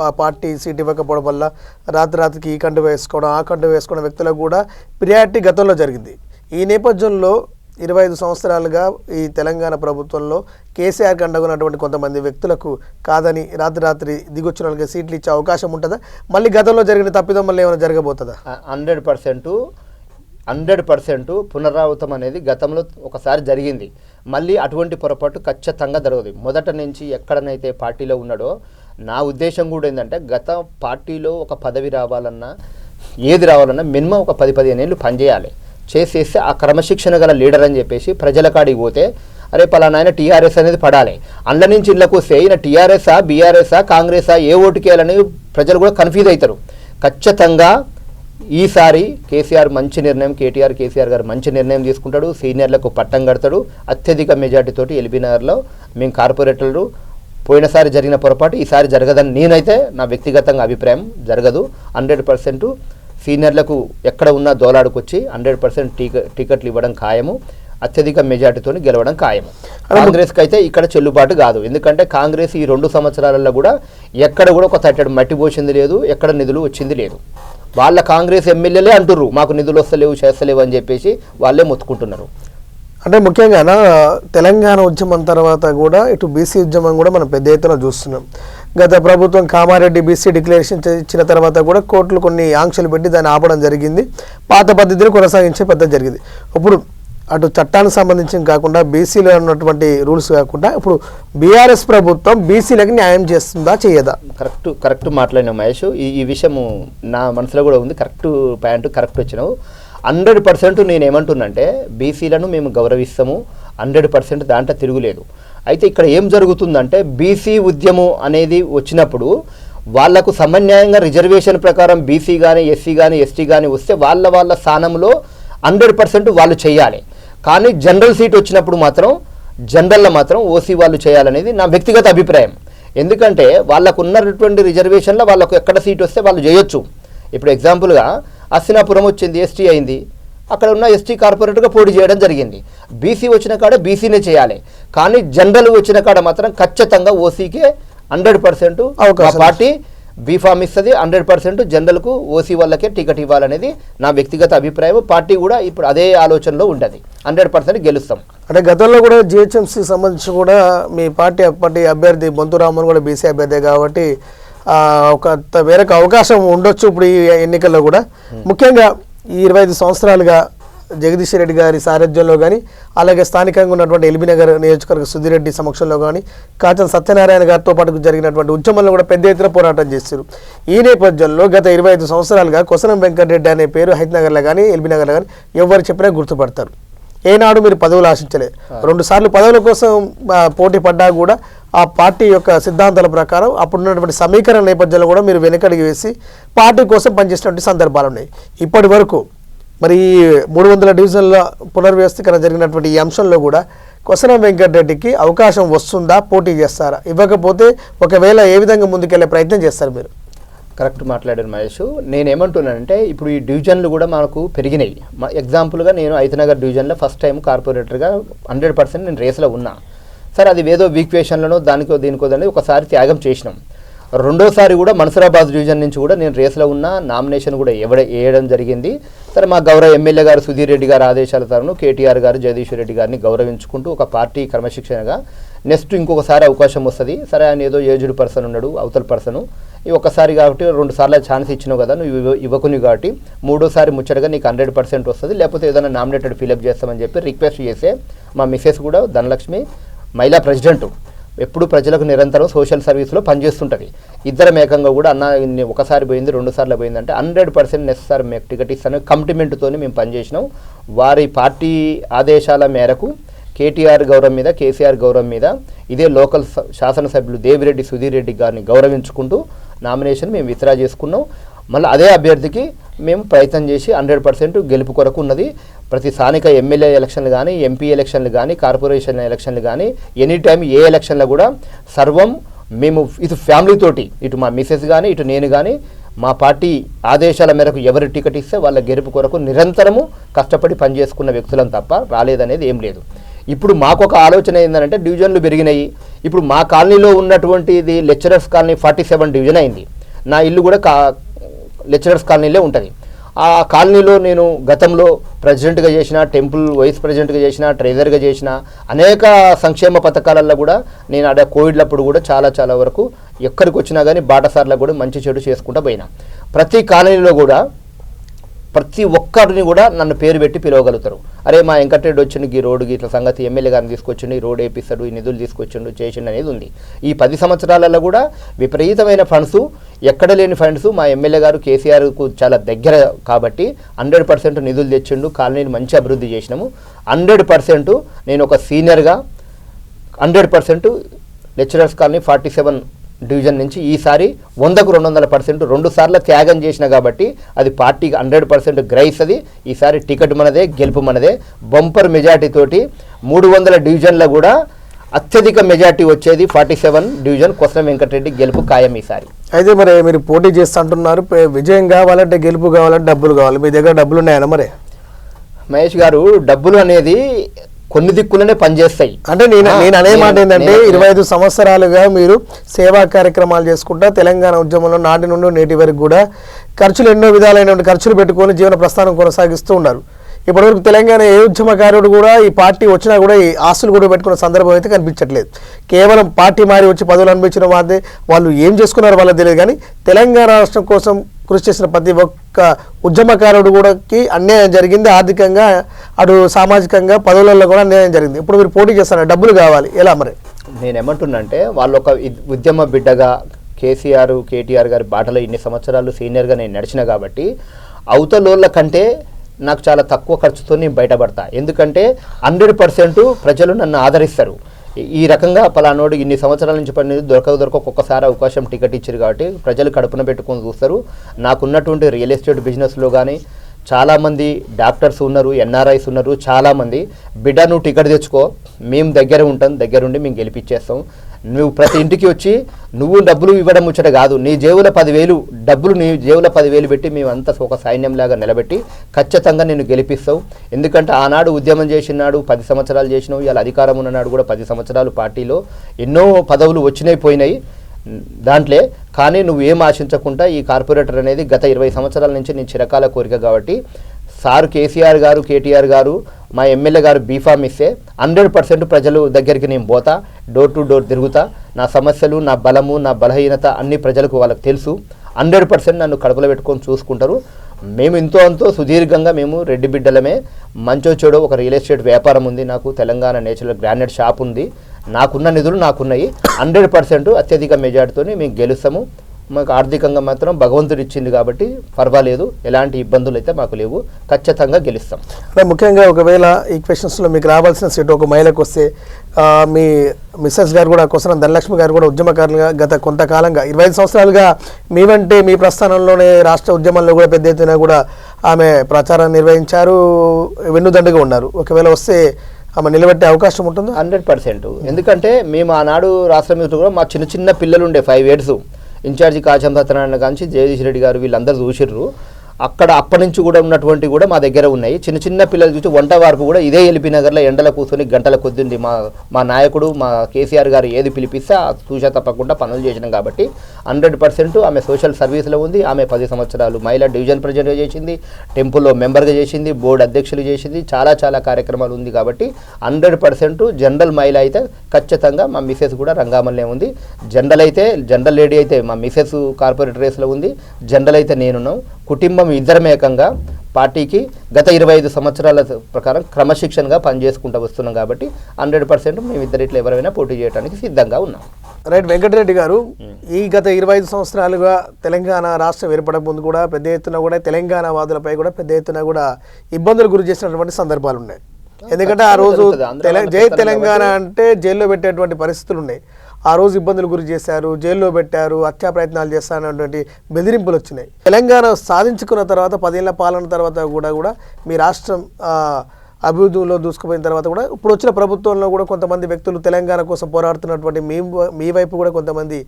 ఆ పార్టీ సీట్ ఇవ్వకపోవడం వల్ల రాత్రికి ఈ కండు వేసుకోవడం ఆ కండు వేసుకోవడం వ్యక్తులకు కూడా ప్రియారిటీ గతంలో జరిగింది. ఈ నేపథ్యంలో 25 సంవత్సరాలుగా ఈ తెలంగాణ ప్రభుత్వంలో కేసీఆర్కి అండగున్నటువంటి కొంతమంది వ్యక్తులకు కాదని రాత్రి దిగొచ్చిన వాళ్ళకి సీట్లు ఇచ్చే అవకాశం ఉంటుందా? మళ్ళీ గతంలో జరిగిన తప్పిదం మళ్ళీ ఏమైనా జరగబోతుందా? 100% పునరావృతం అనేది గతంలో ఒకసారి జరిగింది. మళ్ళీ అటువంటి పొరపాటు ఖచ్చితంగా జరగదు. మొదట నుంచి ఎక్కడనైతే పార్టీలో ఉన్నాడో నా ఉద్దేశం కూడా ఏంటంటే గత పార్టీలో ఒక పదవి రావాలన్నా ఏది రావాలన్నా మినిమం ఒక 10-15 ఏళ్ళు పనిచేయాలి. చేసేస్తే ఆ క్రమశిక్షణ గల లీడర్ అని చెప్పేసి ప్రజల కాడికి పోతే అరే పలానా ఆయన టీఆర్ఎస్ అనేది పడాలి. అందులో నుంచి ఇళ్ళకు వస్తే ఈయన టీఆర్ఎస్ఆ బీఆర్ఎస్ఆ కాంగ్రెసా ఏ ఓటుకేయాలని ప్రజలు కూడా కన్ఫ్యూజ్ అవుతారు. ఖచ్చితంగా ఈసారి కేసీఆర్ గారు మంచి నిర్ణయం తీసుకుంటాడు. సీనియర్లకు పట్టం కడతాడు. అత్యధిక మెజార్టీతోటి ఎల్బీనగర్లో మేము కార్పొరేటర్లు పోయినసారి జరిగిన పొరపాటు ఈసారి జరగదని నేనైతే నా వ్యక్తిగతంగా అభిప్రాయం. జరగదు. 100% సీనియర్లకు ఎక్కడ ఉన్నా దోలాడుకొచ్చి 100% టికెట్లు ఇవ్వడం ఖాయము. అత్యధిక మెజార్టీతో గెలవడం ఖాయము. కాంగ్రెస్కి అయితే ఇక్కడ చెల్లుబాటు కాదు. ఎందుకంటే కాంగ్రెస్ ఈ 2 సంవత్సరాలలో కూడా ఎక్కడ కూడా ఒక తట్టెడు మట్టి పోసింది లేదు, ఎక్కడ నిధులు వచ్చింది లేదు. వాళ్ళ కాంగ్రెస్ ఎమ్మెల్యేలే అంటుర్రు మాకు నిధులు వస్తలేవు చేస్తలేవు అని చెప్పేసి వాళ్ళే మొత్తుకుంటున్నారు. అంటే ముఖ్యంగా తెలంగాణ ఉద్యమం తర్వాత కూడా ఇటు బీసీ ఉద్యమం కూడా మనం పెద్ద ఎత్తున చూస్తున్నాం. గత ప్రభుత్వం కామారెడ్డి బీసీ డిక్లరేషన్ ఇచ్చిన తర్వాత కూడా కోర్టులు కొన్ని ఆంక్షలు పెట్టి దాన్ని ఆపడం జరిగింది. పాత పద్ధతిని కొనసాగించే పద్ధతి జరిగింది. ఇప్పుడు అటు చట్టానికి సంబంధించి కాకుండా బీసీలో ఉన్నటువంటి రూల్స్ కాకుండా ఇప్పుడు బీఆర్ఎస్ ప్రభుత్వం బీసీలకు న్యాయం చేస్తుందా చేయదా? కరెక్ట్ మాట్లాడినావు మహేష్. ఈ విషయము నా మనసులో కూడా ఉంది. కరెక్ట్ వచ్చినావు. 100% నేను ఏమంటున్నంటే బీసీలను మేము గౌరవిస్తాము. 100% దాంట్లో తిరుగులేదు. అయితే ఇక్కడ ఏం జరుగుతుందంటే బీసీ ఉద్యమం అనేది వచ్చినప్పుడు వాళ్లకు సమన్యాయంగా రిజర్వేషన్ ప్రకారం బీసీ కానీ ఎస్సీ కానీ ఎస్టీ కానీ వస్తే వాళ్ళ స్థానంలో 100% వాళ్ళు చేయాలి. కానీ జనరల్ సీట్ వచ్చినప్పుడు మాత్రం జనరల్లో మాత్రం ఓసీ వాళ్ళు చేయాలనేది నా వ్యక్తిగత అభిప్రాయం. ఎందుకంటే వాళ్ళకు ఉన్నటువంటి రిజర్వేషన్లో వాళ్ళకు ఎక్కడ సీట్ వస్తే వాళ్ళు చేయొచ్చు. ఇప్పుడు ఎగ్జాంపుల్గా అస్సినాపురం వచ్చింది, ఎస్టీ అయింది, అక్కడ ఉన్న ఎస్టీ కార్పొరేటర్గా పోటీ చేయడం జరిగింది. బీసీ వచ్చిన కాడ బీసీనే చేయాలి. కానీ జనరల్ వచ్చిన కాడ మాత్రం ఖచ్చితంగా ఓసీకే 100% పార్టీ బీఫామ్ ఇస్తుంది. 100% జనరల్కు ఓసీ వాళ్ళకే టికెట్ ఇవ్వాలనేది నా వ్యక్తిగత అభిప్రాయం. పార్టీ కూడా ఇప్పుడు అదే ఆలోచనలో ఉండదు. 100% గెలుస్తాం. అంటే గతంలో కూడా జిహెచ్ఎంసీకి సంబంధించి కూడా మీ పార్టీ అప్పటి అభ్యర్థి బొంతురామన్ కూడా బీసీ అభ్యర్థి కాబట్టి ఒక వేరొక అవకాశం ఉండొచ్చు ఇప్పుడు ఈ ఎన్నికల్లో కూడా. ముఖ్యంగా ఈ 25 సంవత్సరాలుగా జగదీష్ రెడ్డి గారి సారథ్యంలో కానీ అలాగే స్థానికంగా ఉన్నటువంటి ఎల్బీనగర్ నియోజకవర్గ సుధిరెడ్డి సమక్షంలో కానీ కాచన సత్యనారాయణ గారితో పాటు జరిగినటువంటి ఉద్యమంలో కూడా పెద్ద ఎత్తున పోరాటం చేశారు. ఈ నేపథ్యంలో గత 25 సంవత్సరాలుగా కొసనం వెంకటరెడ్డి అనే పేరు హైదనగర్లో కానీ ఎల్బీనగర్లో కానీ ఎవరు చెప్పినా గుర్తుపడతారు. ఏనాడు మీరు పదవులు ఆశించలేదు. 2 సార్లు పదవుల కోసం పోటీ పడ్డా కూడా ఆ పార్టీ యొక్క సిద్ధాంతాల ప్రకారం అప్పుడున్నటువంటి సమీకరణ నేపథ్యంలో కూడా మీరు వెనకడిగి వేసి పార్టీ కోసం పనిచేసినటువంటి సందర్భాలు ఉన్నాయి. ఇప్పటి వరకు మరి 300 డివిజన్ల పునర్వ్యవస్థీకరణ జరిగినటువంటి ఈ అంశంలో కూడా కొసరం వెంకటరెడ్డికి అవకాశం వస్తుందా, పోటీ చేస్తారా? ఇవ్వకపోతే ఒకవేళ ఏ విధంగా ముందుకెళ్లే ప్రయత్నం చేస్తారు మీరు? కరెక్ట్ మాట్లాడారు మహేష్. నేనేమంటున్నానంటే ఇప్పుడు ఈ డివిజన్లు కూడా మనకు పెరిగినాయి. ఎగ్జాంపుల్గా నేను ఐతనగర్ డివిజన్లో ఫస్ట్ టైం కార్పొరేటర్గా 100% నేను రేస్లో ఉన్నా. సరే, అది ఏదో వీక్వేషన్లను దానికో దీనికో దాన్ని ఒకసారి త్యాగం చేసినాం. రెండోసారి కూడా మన్సూరాబాద్ డివిజన్ నుంచి కూడా నేను రేస్లో ఉన్న నామినేషన్ కూడా వేయడం జరిగింది. సరే, మా గౌరవ ఎమ్మెల్యే గారు సుధీర్ రెడ్డి గారు ఆదేశాల తరను కేటీఆర్ గారు జగదీశ్వర్ రెడ్డి గారిని గౌరవించుకుంటూ ఒక పార్టీ క్రమశిక్షణగా నెక్స్ట్ ఇంకొకసారి అవకాశం వస్తుంది. సరే, ఆయన ఏదో ఏజ్డ్ పర్సన్ ఉన్నాడు, అవతల పర్సను ఈ ఒక్కసారి కాబట్టి 2 సార్లు ఛాన్స్ ఇచ్చినావు కదా, నువ్వు ఇవ్వకుని కాబట్టి 3ఓసారి ముచ్చటగా నీకు 100% వస్తుంది, లేకపోతే ఏదైనా నామినేటెడ్ ఫిలప్ చేస్తామని చెప్పి రిక్వెస్ట్ చేసే మా మిస్సెస్ కూడా ధనలక్ష్మి మహిళా ప్రెసిడెంట్ ఎప్పుడు ప్రజలకు నిరంతరం సోషల్ సర్వీస్లో పనిచేస్తుంటుంది. ఇద్దరం ఏకంగా కూడా అన్న ఒకసారి పోయింది 2 సార్లు పోయిందంటే 100% నెసెసరీ మేము టికెట్ ఇస్తాను కమిట్మెంట్తో మేము పనిచేసినాం. వారి పార్టీ ఆదేశాల మేరకు కేటీఆర్ గౌరవం మీద, కేసీఆర్ గౌరవం మీద ఇదే లోకల్ శాసనసభ్యులు దేవిరెడ్డి సుధీర్ రెడ్డి గారిని గౌరవించుకుంటూ నామినేషన్ మేము విత్డ్రా చేసుకున్నాం. మళ్ళీ అదే అభ్యర్థికి మేము ప్రయత్నం చేసి 100% గెలుపు కొరకు ఉన్నది. ప్రతి స్థానిక ఎమ్మెల్యే ఎలక్షన్లు కానీ, ఎంపీ ఎలక్షన్లు కానీ, కార్పొరేషన్ ఎలక్షన్లు కానీ, ఎనీ టైం ఏ ఎలక్షన్లో కూడా సర్వం మేము ఇటు ఫ్యామిలీతోటి, ఇటు మా మిసెస్ కానీ, ఇటు నేను కానీ మా పార్టీ ఆదేశాల మేరకు ఎవరు టికెట్ ఇస్తే వాళ్ళ గెలుపు కొరకు నిరంతరము కష్టపడి పనిచేసుకున్న వ్యక్తులను తప్ప రాలేదనేది ఏం లేదు. ఇప్పుడు మాకు ఒక ఆలోచన ఏంటంటే డివిజన్లు పెరిగినాయి. ఇప్పుడు మా కాలనీలో ఉన్నటువంటి ఇది లెక్చరర్స్ కాలనీ 47 డివిజన్ అయింది. నా ఇల్లు కూడా లెక్చరర్స్ కాలనీలో ఉంటుంది. ఆ కాలనీలో నేను గతంలో ప్రెసిడెంట్గా చేసిన, టెంపుల్ వైస్ ప్రెసిడెంట్గా చేసిన, ట్రెజరర్గా చేసిన, అనేక సంక్షేమ పథకాలలో కూడా నేను అక్కడ కోవిడ్లప్పుడు కూడా చాలా వరకు ఎక్కడికి వచ్చినా కానీ బాటసార్లకు కూడా మంచి చెడు చేసుకుంటూ పోయినా. ప్రతి కాలనీలో కూడా ప్రతి ఒక్కరిని కూడా నన్ను పేరు పెట్టి పిలవగలుగుతారు. అరే, మా వెంకటరెడ్డి వచ్చిండు, ఈ రోడ్డుకి ఇట్లా సంగతి ఎమ్మెల్యే గారిని తీసుకొచ్చిండు, ఈ రోడ్ వేపిస్తాడు, ఈ నిధులు తీసుకొచ్చిండు, చేసిండు అనేది ఉంది. ఈ 10 సంవత్సరాలలో కూడా విపరీతమైన ఫండ్స్, ఎక్కడ లేని ఫండ్స్ మా ఎమ్మెల్యే గారు కేసీఆర్కు చాలా దగ్గర కాబట్టి 100% నిధులు తెచ్చిండు, కాలనీని మంచి అభివృద్ధి చేసినాము. 100% నేను ఒక సీనియర్గా 100% లెక్చరర్స్ కాలనీ 47 డివిజన్ నుంచి ఈసారి 100కు 200% 2 సార్లు త్యాగం చేసిన కాబట్టి అది పార్టీకి 100% గ్రహిస్తుంది. ఈసారి టికెట్ మనదే, గెలుపు మనదే. బంపర్ మెజార్టీ తోటి 300 డివిజన్లో కూడా అత్యధిక మెజార్టీ వచ్చేది 47 డివిజన్ కొసరం వెంకటరెడ్డి గెలుపు ఖాయం ఈసారి. అయితే మరి మీరు పోటీ చేస్తా అంటున్నారు, విజయం కావాలంటే, గెలుపు కావాలంటే డబ్బులు కావాలి. మీ దగ్గర డబ్బులు ఉన్నాయన్నా? మరి మహేష్ గారు, డబ్బులు అనేది కొన్ని దిక్కులనే పనిచేస్తాయి. అంటే నేను అనే మాట ఏంటంటే 25 సంవత్సరాలుగా మీరు సేవా కార్యక్రమాలు చేసుకుంటా తెలంగాణ ఉద్యమంలో నాటి నుండి నేటి వరకు కూడా ఎన్నో విధాలైన ఖర్చులు పెట్టుకొని జీవన ప్రస్థానం కొనసాగిస్తూ ఉన్నారు. ఇప్పటివరకు తెలంగాణ ఏ ఉద్యమకారుడు కూడా ఈ పార్టీ వచ్చినా కూడా ఈ ఆస్తులు కూడా పెట్టుకున్న సందర్భం అయితే కనిపించట్లేదు. కేవలం పార్టీ మారి వచ్చి పదవులు అనిపించిన వాదే వాళ్ళు ఏం చేసుకున్నారో వాళ్ళకి తెలియదు. కానీ తెలంగాణ రాష్ట్రం కోసం కృషి చేసిన ప్రతి ఒక్క ఉద్యమకారుడు కూడాకి అన్యాయం జరిగింది. ఆర్థికంగా, అటు సామాజికంగా, పదవులలో కూడా అన్యాయం జరిగింది. ఇప్పుడు మీరు పోటీ చేస్తారు, డబ్బులు కావాలి, ఎలా మరి? నేనేమంటున్నా అంటే, వాళ్ళు ఒక ఉద్యమ బిడ్డగా కేసీఆర్, కేటీఆర్ గారి బాటలో ఇన్ని సంవత్సరాలు సీనియర్గా నేను నడిచిన కాబట్టి అవతలోళ్ళ కంటే నాకు చాలా తక్కువ ఖర్చుతో నేను బయటపడతా. ఎందుకంటే 100% ప్రజలు నన్ను ఆదరిస్తారు. ఈ రకంగా పలానోడు ఇన్ని సంవత్సరాల నుంచి పని దొరక ఒక్కొక్కసారి అవకాశం టికెట్ ఇచ్చారు కాబట్టి ప్రజలు కడుపున పెట్టుకొని చూస్తారు. నాకున్నటువంటి రియల్ ఎస్టేట్ బిజినెస్లో కానీ చాలామంది డాక్టర్స్ ఉన్నారు, ఎన్ఆర్ఐస్ ఉన్నారు. చాలామంది బిడ్డ నువ్వు టికెట్ తెచ్చుకో, మేము దగ్గర ఉంటాం, దగ్గరుండి మేము గెలిపించేస్తాం. నువ్వు ప్రతి ఇంటికి వచ్చి నువ్వు డబ్బులు ఇవ్వడం ముచ్చట కాదు, నీ జేబుల 10,000 డబ్బులు నీ జేబుల 10,000 పెట్టి మేమంతా ఒక సైన్యంలాగా నిలబెట్టి ఖచ్చితంగా నేను గెలిపిస్తావు. ఎందుకంటే ఆనాడు ఉద్యమం చేసినాడు 10 సంవత్సరాలు చేసినావు, ఇవాళ అధికారం ఉన్ననాడు కూడా 10 సంవత్సరాలు పార్టీలో ఎన్నో పదవులు వచ్చినాయి పోయినాయి దాంట్లో. కానీ నువ్వు ఏం ఆశించకుండా ఈ కార్పొరేటర్ అనేది గత 20 సంవత్సరాల నుంచి నేను చిరకాల కోరిక కాబట్టి సారు కేసీఆర్ గారు, కేటీఆర్ గారు, మా ఎమ్మెల్యే గారు బీఫామ్ ఇస్తే 100% ప్రజలు దగ్గరికి నేను పోతా, డోర్ టు డోర్ తిరుగుతా. నా సమస్యలు, నా బలము, నా బలహీనత అన్ని ప్రజలకు వాళ్ళకి తెలుసు. 100% నన్ను కడుపులో పెట్టుకొని చూసుకుంటారు. మేము అంతో సుదీర్ఘంగా మేము రెడ్డి బిడ్డలమే. మంచో చెడో ఒక రియల్ ఎస్టేట్ వ్యాపారం ఉంది నాకు, తెలంగాణ నేచురల్ గ్రానైట్ షాప్ ఉంది. నాకున్న నిధులు నాకున్నాయి. 100% అత్యధిక మెజార్టీతో మేము గెలుస్తాము. మాకు ఆర్థికంగా మాత్రం భగవంతుడు ఇచ్చింది కాబట్టి పర్వాలేదు, ఎలాంటి ఇబ్బందులు అయితే మాకు లేవు, ఖచ్చితంగా గెలుస్తాం. ముఖ్యంగా ఒకవేళ ఈ క్వశ్చన్స్లో మీకు రావాల్సిన సీటు ఒక మహిళకు వస్తే, మీ మిస్సెస్ గారు కూడా కొసరం ధనలక్ష్మి గారు కూడా ఉద్యమకారులుగా గత కొంతకాలంగా 25 సంవత్సరాలుగా మీ వంటే మీ ప్రస్థానంలోనే రాష్ట్ర ఉద్యమంలో కూడా పెద్ద ఎత్తున కూడా ఆమె ప్రచారం నిర్వహించారు, వెన్నుదండుగా ఉన్నారు. ఒకవేళ వస్తే ఆమె నిలబెట్టే అవకాశం ఉంటుందా? 100%. ఎందుకంటే మేము ఆనాడు రాష్ట్ర మిత్రులు కూడా మా చిన్న చిన్న పిల్లలు ఉండే 5 years ఇన్ఛార్జి కాచం సత్యనారాయణ కాంచి జగదీష్ రెడ్డి గారు వీళ్ళందరూ చూసిర్రు. అక్కడ అప్పటి నుంచి కూడా ఉన్నటువంటి కూడా మా దగ్గర ఉన్నాయి. చిన్న చిన్న పిల్లలు చూసి వంట వరకు కూడా ఇదే ఎల్బీ నగర్లో ఎండలో కూర్చొని గంటల కొద్దింది మా నాయకుడు మా కేసీఆర్ గారు ఏది పిలిపిస్తే చూసా తప్పకుండా పనులు చేసినాం. కాబట్టి 100% ఆమె సోషల్ సర్వీస్లో ఉంది. ఆమె 10 సంవత్సరాలు మహిళా డివిజన్ ప్రెసిడెంట్గా చేసింది, టెంపుల్లో మెంబర్గా చేసింది, బోర్డు అధ్యక్షులు చేసింది, చాలా చాలా కార్యక్రమాలు ఉంది. కాబట్టి 100% జనరల్ మహిళ అయితే ఖచ్చితంగా మా మిసెస్ కూడా రంగామల్లే ఉంది. జనరల్ లేడీ అయితే మా మిసెస్ కార్పొరేటర్ రేస్లో ఉంది. జనరల్ అయితే నేనున్నాం. కుటుంబం ఇద్దరం ఏకంగా పార్టీకి గత 25 సంవత్సరాల ప్రకారం క్రమశిక్షణగా పనిచేసుకుంటూ వస్తున్నాం. కాబట్టి 100% మేము ఇద్దరిట్లో ఎవరైనా పోటీ చేయడానికి సిద్ధంగా ఉన్నాం. రైట్. వెంకటరెడ్డి గారు, ఈ గత 25 సంవత్సరాలుగా తెలంగాణ రాష్ట్రం ఏర్పడక ముందు కూడా పెద్ద ఎత్తున కూడా తెలంగాణ వాదులపై కూడా పెద్ద ఎత్తున కూడా ఇబ్బందులు గురి చేసినటువంటి సందర్భాలు ఉన్నాయి. ఎందుకంటే ఆ రోజు జై తెలంగాణ అంటే జైల్లో పెట్టేటువంటి పరిస్థితులు ఉన్నాయి. ఆ రోజు ఇబ్బందులు గురి చేశారు, జైల్లో పెట్టారు, హత్యా ప్రయత్నాలు చేస్తారన్నటువంటి బెదిరింపులు వచ్చినాయి. తెలంగాణ సాధించుకున్న తర్వాత 10 ఏళ్ల పాలన తర్వాత కూడా మీ రాష్ట్రం అభివృద్ధిలో దూసుకుపోయిన తర్వాత కూడా ఇప్పుడు వచ్చిన ప్రభుత్వంలో కూడా కొంతమంది వ్యక్తులు తెలంగాణ కోసం పోరాడుతున్నటువంటి మీ వైపు కూడా కొంతమంది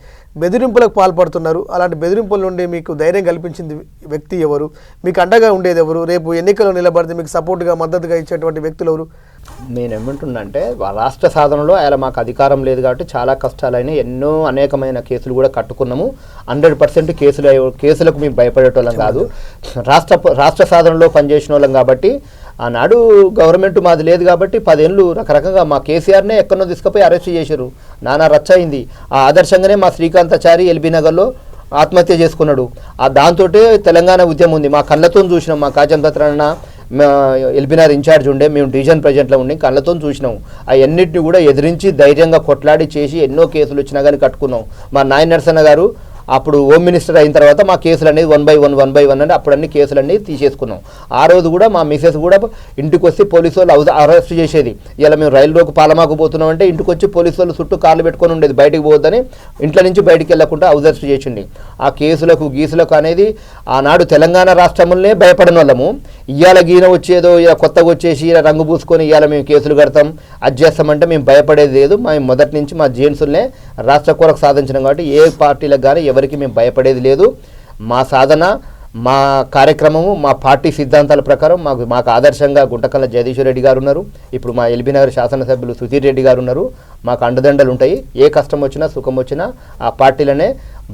బెదిరింపులకు పాల్పడుతున్నారు. అలాంటి బెదిరింపుల నుండి మీకు ధైర్యం కల్పించింది వ్యక్తి ఎవరు? మీకు అండగా ఉండేది ఎవరు? రేపు ఎన్నికల్లో నిలబడితే మీకు సపోర్ట్గా మద్దతుగా ఇచ్చేటువంటి వ్యక్తులు ఎవరు? నేను ఏమంటున్నానంటే రాష్ట్ర సాధనలో ఆయన మాకు అధికారం లేదు కాబట్టి చాలా కష్టాలైన అనేకమైన కేసులు కూడా కట్టుకున్నాము. 100% కేసులకు మేము భయపడేటోళ్ళం కాదు. రాష్ట్ర సాధనలో పనిచేసిన వాళ్ళం కాబట్టి ఆనాడు గవర్నమెంట్ మాది లేదు కాబట్టి 10 ఏళ్ళు రకరకంగా మా కేసీఆర్నే ఎక్కడో తీసుకుపోయి అరెస్ట్ చేశారు. నానా రచ్చ అయింది. ఆ ఆదర్శంగానే మా శ్రీకాంతాచారి ఎల్బీ నగర్లో ఆత్మహత్య చేసుకున్నాడు. దాంతో తెలంగాణ ఉద్యమం ఉంది. మా కళ్ళతో చూసినాం. మా కాచం సత్యనారాయణ ఎల్బీ నగర్ ఇన్ఛార్జ్ ఉండే, మేము డివిజన్ ప్రెసిడెంట్లో ఉండి కళ్ళతో చూసినాం. అవన్నిటిని కూడా ఎదిరించి ధైర్యంగా కొట్లాడి చేసి ఎన్నో కేసులు వచ్చినా కానీ కట్టుకున్నాం. మా నాయన నరసన్న గారు అప్పుడు హోమ్ మినిస్టర్ అయిన తర్వాత మా కేసులు అనేది 1 by 1 అంటే అప్పుడు అన్ని కేసులన్నీ తీసేసుకున్నాం. ఆ రోజు కూడా మా మిసెస్ కూడా ఇంటికి వచ్చి పోలీసు వాళ్ళు అరెస్ట్ చేసేది. ఇలా మేము రైల్లోకి పాలమాకు పోతున్నాం అంటే ఇంటికి వచ్చి పోలీసు వాళ్ళు చుట్టూ కార్లు పెట్టుకొని ఉండేది. బయటికి పోవద్దని ఇంట్లో నుంచి బయటికి వెళ్ళకుండా అరెస్ట్ చేసింది. ఆ కేసులకు గీసులకు అనేది ఆనాడు తెలంగాణ రాష్ట్రంలోనే భయపడిన వాళ్ళము. ఇవాళ గీన వచ్చేదో ఇలా కొత్తగా వచ్చేసి ఇలా రంగు పూసుకొని ఇవాళ మేము కేసులు కడతాం అది చేస్తామంటే మేము భయపడేది లేదు. మేము మొదటి నుంచి మా జేన్సుల్నే రాష్ట్ర కొరకు సాధించినాం కాబట్టి ఏ పార్టీలకు కానీ ఎవరికి మేము భయపడేది లేదు. మా సాధన, మా కార్యక్రమము, మా పార్టీ సిద్ధాంతాల ప్రకారం మాకు ఆదర్శంగా గుంటకల్ల జగదీష్ రెడ్డి గారు ఉన్నారు. ఇప్పుడు మా ఎల్బీ నగర్ శాసనసభ్యులు సుధీర్ రెడ్డి గారు ఉన్నారు. మాకు అండదండలు ఉంటాయి. ఏ కష్టం వచ్చినా సుఖం వచ్చినా ఆ పార్టీలనే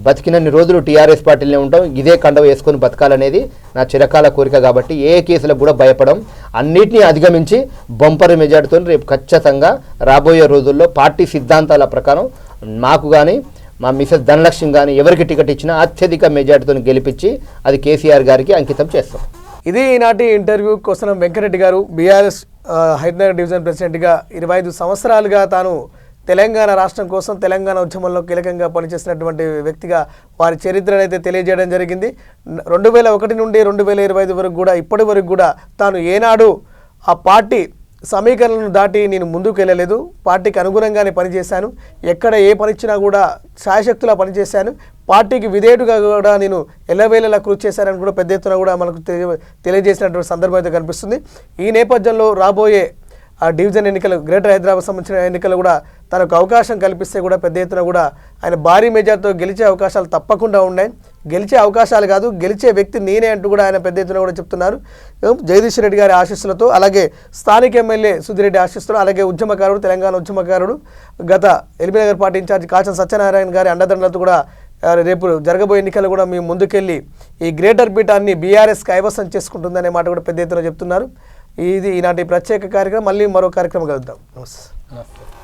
బతికినన్ని రోజులు టీఆర్ఎస్ పార్టీలనే ఉంటాం. ఇదే కండవ వేసుకొని బతకాలనేది నా చిరకాల కోరిక. కాబట్టి ఏ కేసులకు కూడా భయపడం, అన్నిటినీ అధిగమించి బంపర్ మెజార్టీతో రేపు ఖచ్చితంగా రాబోయే రోజుల్లో పార్టీ సిద్ధాంతాల ప్రకారం మాకు కానీ మా మిసెస్ ధనలక్ష్మి కానీ ఎవరికి టికెట్ ఇచ్చినా అత్యధిక మెజార్టీతో గెలిపించి అది కేసీఆర్ గారికి అంకితం చేస్తాం. ఇది ఈనాటి ఇంటర్వ్యూ కోసం వెంకటరెడ్డి గారు బీఆర్ఎస్ హైదరాబాద్ డివిజన్ ప్రెసిడెంట్గా 25 సంవత్సరాలుగా తాను తెలంగాణ రాష్ట్రం కోసం తెలంగాణ ఉద్యమంలో కీలకంగా పనిచేసినటువంటి వ్యక్తిగా వారి చరిత్రను అయితే తెలియజేయడం జరిగింది. 2001 నుండి 2025 వరకు కూడా ఇప్పటి వరకు కూడా తాను ఏనాడు ఆ పార్టీ సమీకరణను దాటి నేను ముందుకు వెళ్ళలేదు. పార్టీకి అనుగుణంగానే పనిచేశాను. ఎక్కడ ఏ పని ఇచ్చినా కూడా శాయశక్తులా పనిచేశాను. పార్టీకి విధేయుడుగా కూడా నేను ఎల్లవేళలా కృషి చేశానని కూడా పెద్ద ఎత్తున కూడా మనకు తెలియజేసినటువంటి సందర్భం అయితే కనిపిస్తుంది. ఈ నేపథ్యంలో రాబోయే ఆ డివిజన్ ఎన్నికలు, గ్రేటర్ హైదరాబాద్ సంబంధించిన ఎన్నికలు కూడా తనకు అవకాశం కల్పిస్తే కూడా పెద్ద ఎత్తున కూడా ఆయన భారీ మెజార్టీతో గెలిచే అవకాశాలు తప్పకుండా ఉన్నాయి. గెలిచే అవకాశాలు కాదు, గెలిచే వ్యక్తి నేనే అంటూ కూడా ఆయన పెద్ద ఎత్తున కూడా చెప్తున్నారు. జగదీష్ రెడ్డి గారి ఆశీస్సులతో, అలాగే స్థానిక ఎమ్మెల్యే సుధీరెడ్డి ఆశీస్సులు, అలాగే ఉద్యమకారుడు, తెలంగాణ ఉద్యమకారుడు, గత ఎల్బీ నగర్ పార్టీ ఇన్ఛార్జ్ కాచం సత్యనారాయణ గారి అండదండలతో కూడా రేపు జరగబోయే ఎన్నికలు కూడా మేము ముందుకెళ్ళి ఈ గ్రేటర్ పీఠాన్ని బీఆర్ఎస్ కైవసం చేసుకుంటుందనే మాట కూడా పెద్ద ఎత్తున చెప్తున్నారు. ఇది ఈనాటి ప్రత్యేక కార్యక్రమం. మళ్ళీ మరో కార్యక్రమం కలుద్దాం. నమస్తే.